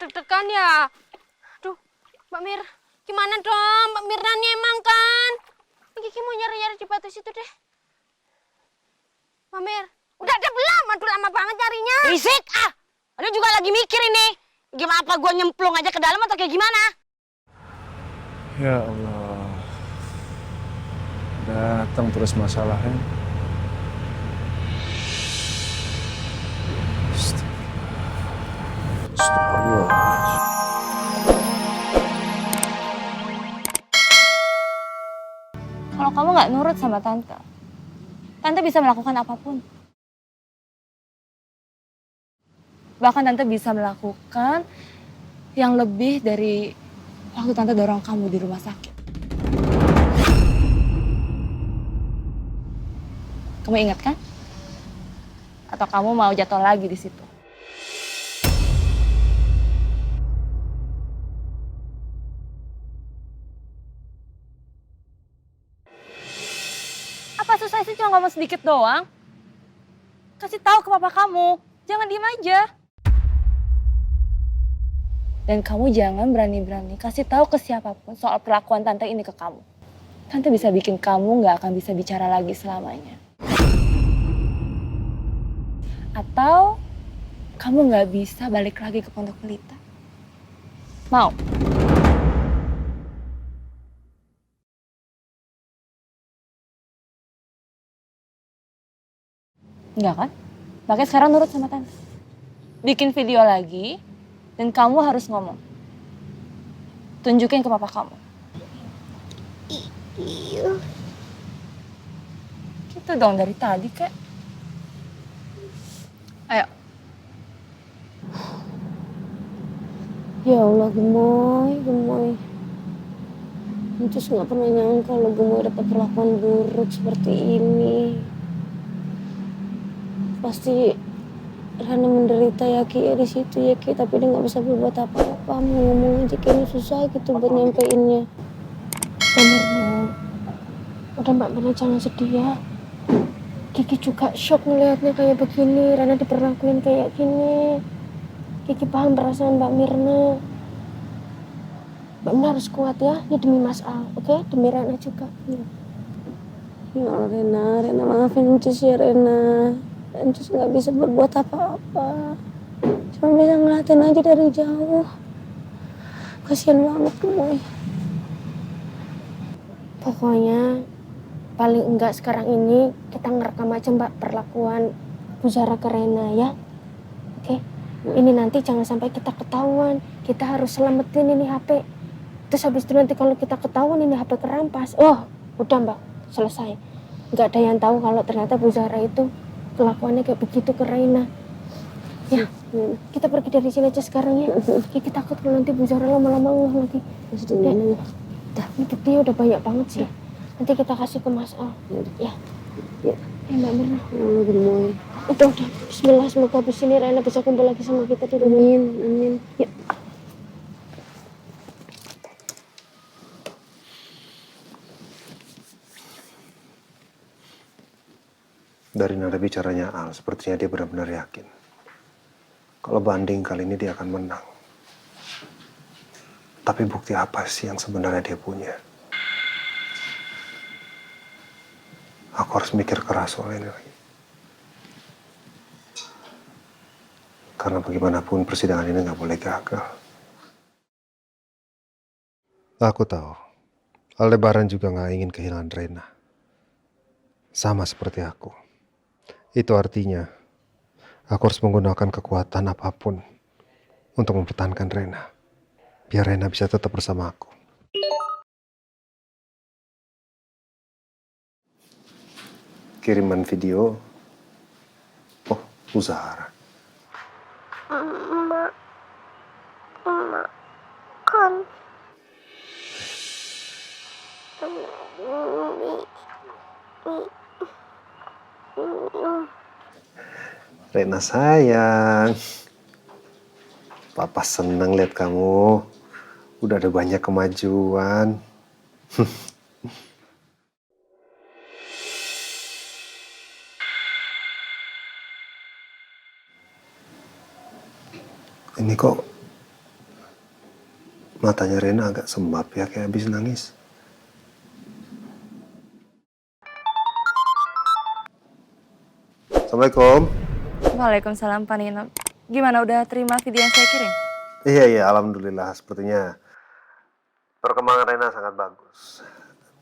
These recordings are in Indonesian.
deg-degan ya. Aduh, Mbak Mir, gimana dong? Mbak Mirna emang kan? Kiki mau nyari-nyari di batu situ deh. Mbak Mir, udah ada belum? Aduh, lama banget nyarinya. Risik, Ada juga lagi mikir ini. Gimana apa gue nyemplung aja ke dalam atau kayak gimana? Ya Allah. Datang terus masalahnya. Astagfirullah. Kalau kamu nggak nurut sama tante, tante bisa melakukan apapun. Bahkan tante bisa melakukan yang lebih dari waktu tante dorong kamu di rumah sakit. Kamu ingat kan? Atau kamu mau jatuh lagi di situ? Apa susah sih cuma ngomong sedikit doang? Kasih tahu ke papa kamu, jangan diem aja. Dan kamu jangan berani-berani kasih tahu ke siapapun soal perlakuan tante ini ke kamu. Tante bisa bikin kamu nggak akan bisa bicara lagi selamanya. Atau kamu nggak bisa balik lagi ke Pondok Pelita. Mau? Enggak kan? Makanya sekarang nurut sama tante. Bikin video lagi dan kamu harus ngomong. Tunjukin ke papa kamu. Iya. Gitu dong dari tadi, Kak. Ayo. Ya Allah, gemoy. Ancus nggak pernah nyangka kalau gemoy dapat perlakuan buruk seperti ini. Pasti Rana menderita ya Ki ya di situ ya Ki, tapi dia nggak bisa berbuat apa-apa. Mau ngomong aja kayaknya susah gitu buat nyampeinnya. Bener Mbak. Udah Mbak Mirna jangan sedih ya. Kiki juga shock ngelihatnya kayak begini, Rana diperlakuin kayak gini. Kiki paham perasaan Mbak Mirna. Mbak Mirna harus kuat ya, ini demi Mas Al, oke? Demi Rana juga. Ya Allah Rena maafin Ancus ya Rena. Ancus nggak bisa berbuat apa-apa. Cuma bisa ngeliatin aja dari jauh. Kasian banget gemoy. Pokoknya paling enggak sekarang ini kita ngerekam aja Mbak perlakuan Bu Zara ke Rena ya. Oke? Ini nanti jangan sampai kita ketahuan. Kita harus selamatin ini HP. Terus habis itu nanti kalau kita ketahuan ini HP kerampas. Oh, udah Mbak, selesai. Nggak ada yang tahu kalau ternyata Bu Zara itu kelakuannya kayak begitu ke Rena. Ya, kita pergi dari sini aja sekarang ya. Kita takut kalau nanti Bu Zara lama-lama ngeh lagi. Ya. Dah, ini buktinya udah banyak banget sih. Nanti kita kasih ke Mas Al. Ya. Ya. Mbak Mirna. Udah. Bismillah, semoga habis ini Rena bisa kumpul lagi sama kita di rumah. Amin. Ya. Dari nada bicaranya Al, sepertinya dia benar-benar yakin kalau banding kali ini dia akan menang. Tapi bukti apa sih yang sebenarnya dia punya? Aku harus mikir keras soal ini lagi. Karena bagaimanapun persidangan ini nggak boleh gagal. Aku tahu, Aldebaran juga nggak ingin kehilangan Rena. Sama seperti aku. Itu artinya, aku harus menggunakan kekuatan apapun untuk mempertahankan Rena. Biar Rena bisa tetap bersama aku. Kiriman video. Oh, Bu Zahra. Emak kan. Rena sayang. Papa senang lihat kamu. Udah ada banyak kemajuan. Ini kok matanya Rena agak sembab ya, kayak habis nangis. Assalamualaikum. Waalaikumsalam Pak Nino. Gimana, udah terima video yang saya kirim? Iya, alhamdulillah. Sepertinya perkembangan Rena sangat bagus.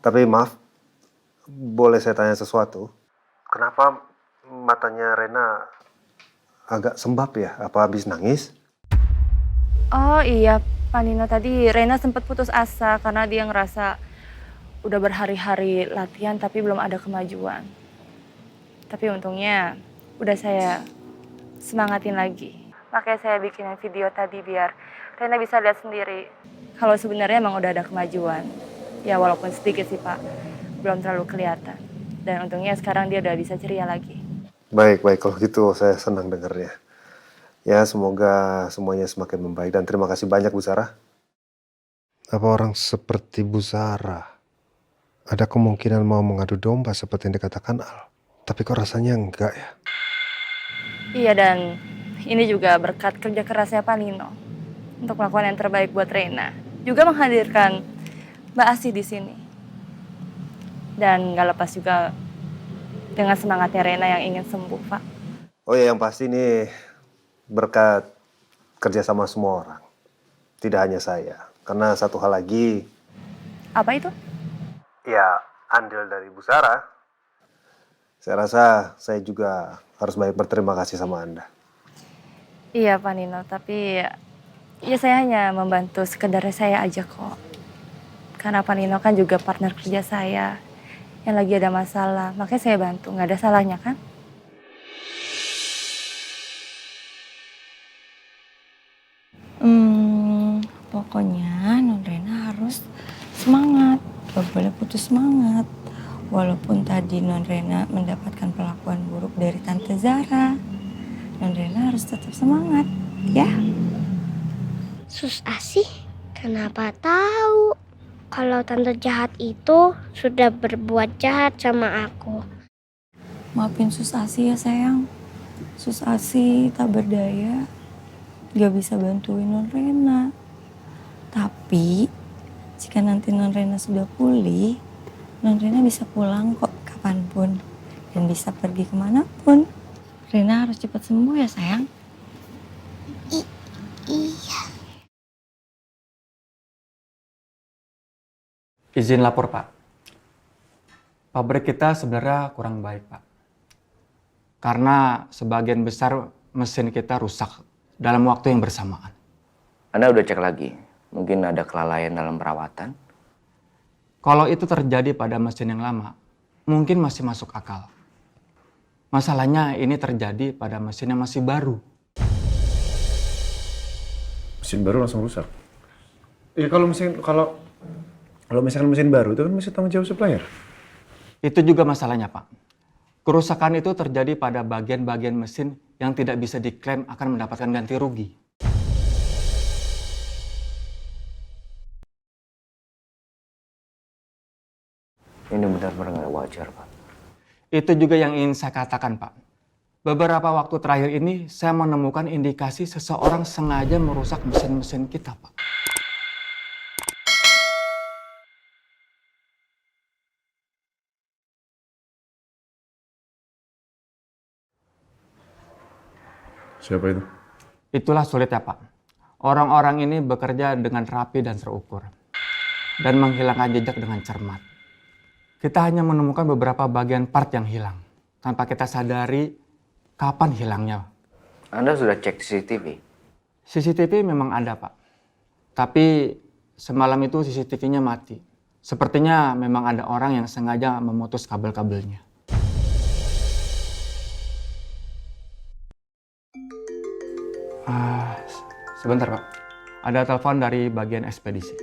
Tapi maaf, boleh saya tanya sesuatu? Kenapa matanya Rena agak sembab ya? Apa habis nangis? Oh iya, Pak Nino, tadi Rena sempat putus asa karena dia ngerasa udah berhari-hari latihan tapi belum ada kemajuan. Tapi untungnya udah saya semangatin lagi. Makanya saya bikinin video tadi biar Rena bisa lihat sendiri kalau sebenarnya emang udah ada kemajuan. Ya walaupun sedikit sih Pak, belum terlalu kelihatan. Dan untungnya sekarang dia udah bisa ceria lagi. Baik, kalau gitu saya senang dengarnya. Ya, semoga semuanya semakin membaik dan terima kasih banyak Bu Sarah. Apa orang seperti Bu Sarah ada kemungkinan mau mengadu domba seperti yang dikatakan Al? Tapi kok rasanya enggak ya? Iya, dan ini juga berkat kerja kerasnya Pak Nino untuk melakukan yang terbaik buat Rena. Juga menghadirkan Mbak Asih di sini. Dan gak lepas juga dengan semangatnya Rena yang ingin sembuh, Pak. Oh ya, yang pasti ini berkat kerjasama semua orang. Tidak hanya saya. Karena satu hal lagi. Apa itu? Ya, andil dari Bu Sarah. Saya rasa saya juga harus banyak berterima kasih sama Anda. Iya Pak Nino, tapi ya saya hanya membantu sekedar saya aja kok. Karena Pak Nino kan juga partner kerja saya yang lagi ada masalah, makanya saya bantu, nggak ada salahnya kan? Pokoknya Non Rena harus semangat, gak boleh putus semangat. Walaupun tadi Non Rena mendapatkan perlakuan buruk dari Tante Zara, Non Rena harus tetap semangat, ya? Sus Asih, kenapa tahu kalau tante jahat itu sudah berbuat jahat sama aku? Maafin Sus Asih ya sayang. Sus Asih tak berdaya, gak bisa bantuin Non Rena. Tapi jika nanti Non Rena sudah pulih, Non Rena bisa pulang kok kapanpun dan bisa pergi kemanapun. Rena harus cepat sembuh ya sayang. Iya. Izin lapor Pak. Pabrik kita sebenarnya kurang baik Pak. Karena sebagian besar mesin kita rusak dalam waktu yang bersamaan. Anda udah cek lagi? Mungkin ada kelalaian dalam perawatan? Kalau itu terjadi pada mesin yang lama, mungkin masih masuk akal. Masalahnya ini terjadi pada mesin yang masih baru. Mesin baru langsung rusak. Ya kalau misalkan mesin baru itu kan mesti tanggung jawab supplier. Itu juga masalahnya Pak. Kerusakan itu terjadi pada bagian-bagian mesin yang tidak bisa diklaim akan mendapatkan ganti rugi. Ini benar-benar nggak wajar, Pak. Itu juga yang ingin saya katakan, Pak. Beberapa waktu terakhir ini, saya menemukan indikasi seseorang sengaja merusak mesin-mesin kita, Pak. Siapa itu? Itulah sulitnya, Pak. Orang-orang ini bekerja dengan rapi dan terukur. Dan menghilangkan jejak dengan cermat. Kita hanya menemukan beberapa bagian part yang hilang. Tanpa kita sadari kapan hilangnya. Anda sudah cek CCTV? CCTV memang ada, Pak. Tapi semalam itu CCTV-nya mati. Sepertinya memang ada orang yang sengaja memutus kabel-kabelnya. Sebentar, Pak. Ada telepon dari bagian ekspedisi.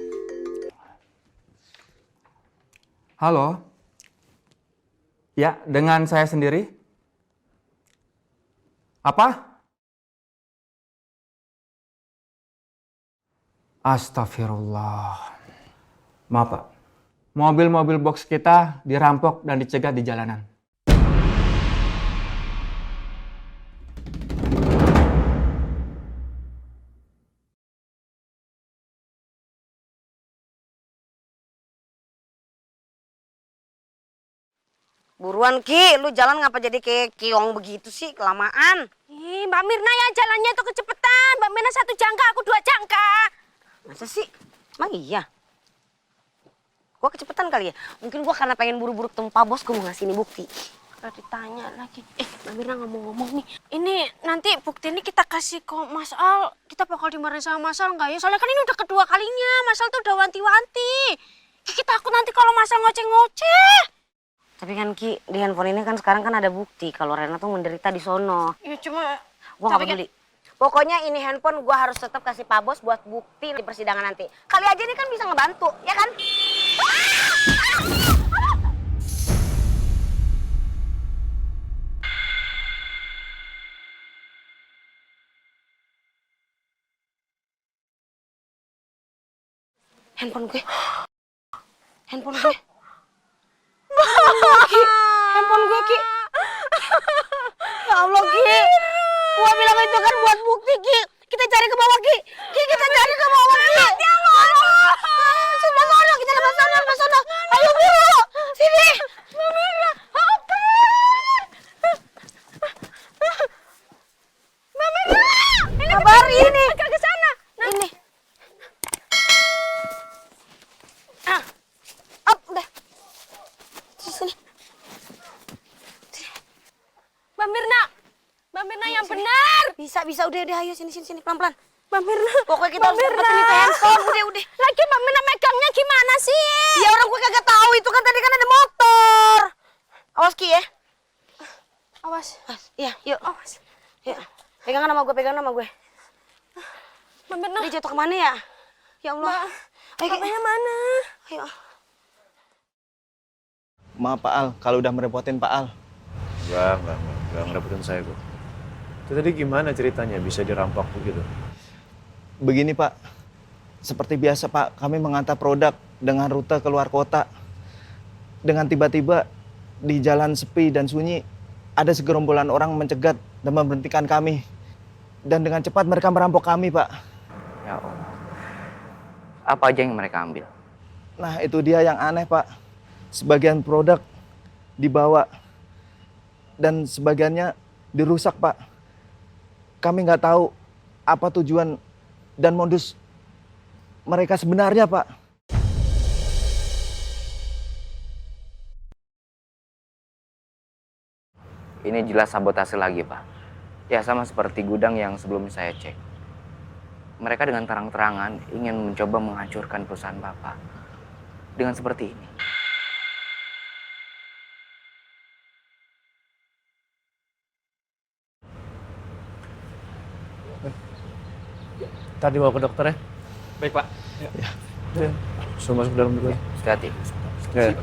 Halo? Ya, dengan saya sendiri. Apa? Astagfirullah. Maaf, Pak. Mobil-mobil box kita dirampok dan dicegat di jalanan. Buruan Ki, lu jalan ngapa jadi kayak kiong begitu sih, kelamaan. Ih, Mbak Mirna ya jalannya itu kecepatan. Mbak Mirna 1 jangka, aku 2 jangka. Masa sih? Emang iya? Gua kecepatan kali ya? Mungkin gua karena pengen buru-buru ketemu Pak Bos, gua mau ngasih ini bukti. Kalau ditanya lagi. Mbak Mirna ngomong-ngomong nih. Ini nanti bukti ini kita kasih ke Mas Al. Kita bakal dimarahin sama Mas Al nggak ya? Soalnya kan ini udah kedua kalinya. Mas Al tuh udah wanti-wanti. Kita takut nanti kalau Mas Al ngoceh-ngoceh. Tapi kan Ki, di handphone ini kan sekarang kan ada bukti kalau Rena tuh menderita di sono. Ya cuma... Gua nggak peduli. Pokoknya ini handphone gua harus tetap kasih Pak Bos buat bukti di persidangan nanti. Kali aja ini kan bisa ngebantu, ya kan? Handphone gue. Handphone gue. Handphone gue, Ki. Ya Allah, Ki. Gua bilang itu kan buat bukti, Ki. Kita cari ke bawah, Ki. Ki, kita cari ke bawah, Ki. Ya Allah. Sebelah sana, kita lepas sana. Ayo, Bu. Sini. Ini kabar ini. Agak ke sana. Nah. Ini. Udah. Sini. Mbak Mirna yang benar. Bisa, udah, ayo sini, pelan-pelan. Mbak Mirna. Pokoknya kita harus dapetin itu handphone, udah. Lagi Mbak Mirna megangnya gimana sih? Ya orang gue kagak tahu itu kan tadi kan ada motor. Awas Ki ya. Awas. Iya, yuk. Awas. Yuk. Pegangan sama gue. Mbak Mirna. Dia jatuh kemana ya? Ya Allah. Ayo, Ki. Papanya mana? Ayo. Maaf Pak Al, kalau udah merepotin Pak Al. Enggak ngerepotin saya kok. Itu tadi gimana ceritanya bisa dirampok begitu? Begini Pak, seperti biasa Pak, kami mengantar produk dengan rute keluar kota. Dengan tiba-tiba di jalan sepi dan sunyi, ada segerombolan orang mencegat dan memberhentikan kami. Dan dengan cepat mereka merampok kami Pak. Ya Allah. Apa aja yang mereka ambil? Nah itu dia yang aneh Pak. Sebagian produk dibawa dan sebagiannya dirusak Pak. Kami nggak tahu apa tujuan dan modus mereka sebenarnya Pak. Ini jelas sabotase lagi, Pak. Ya sama seperti gudang yang sebelumnya saya cek. Mereka dengan terang-terangan ingin mencoba menghancurkan perusahaan Bapak. Dengan seperti ini. Tadi bawa ke dokter ya? Baik, Pak. Ya. Suruh masuk ke dalam dulu. Hati-hati. Ya.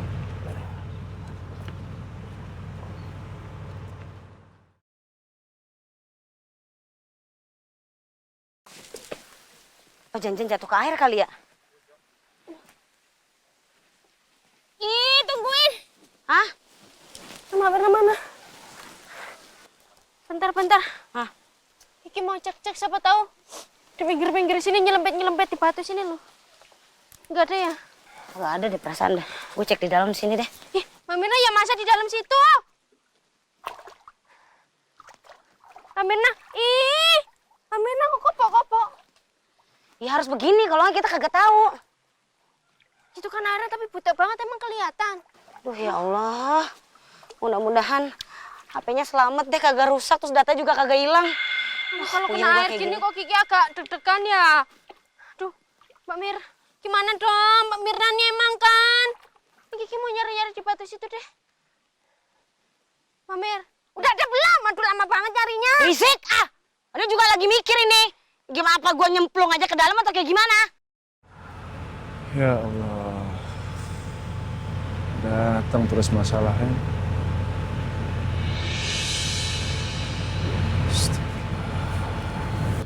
Oh, janjian jatuh ke air kali ya? Ih, tungguin. Hah? Mbak Mirna mana? Bentar. Hah? Iki mau cek siapa tahu di pinggir-pinggir sini nyelempet di batu sini loh. Enggak ada ya? Gak ada deh perasaan deh. Gue cek di dalam sini deh. Ih, Mbak Mirna ya masa di dalam situ? Mbak Mirna, ih, Mbak Mirna kok kopok-kopok. Ya harus begini, kalau nggak kita kagak tahu. Itu kan airnya tapi butek banget emang kelihatan. Duh ya Allah. Mudah-mudahan HP-nya selamat deh, kagak rusak, terus data juga kagak hilang. Kalau Puyeng kena gua air kayak gini gini. kok Kiki agak deg-degan ya. Aduh, Mbak Mir, gimana dong? Mbak Mirna nih emang kan. Kiki mau nyari-nyari di batu situ deh. Mbak Mir, udah ada belum? Aduh lama banget nyarinya. Risik ah. Ada juga lagi mikir ini. Gimana apa gue nyemplung aja ke dalam atau kayak gimana? Ya Allah. Datang terus masalahnya.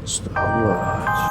Astagfirullah.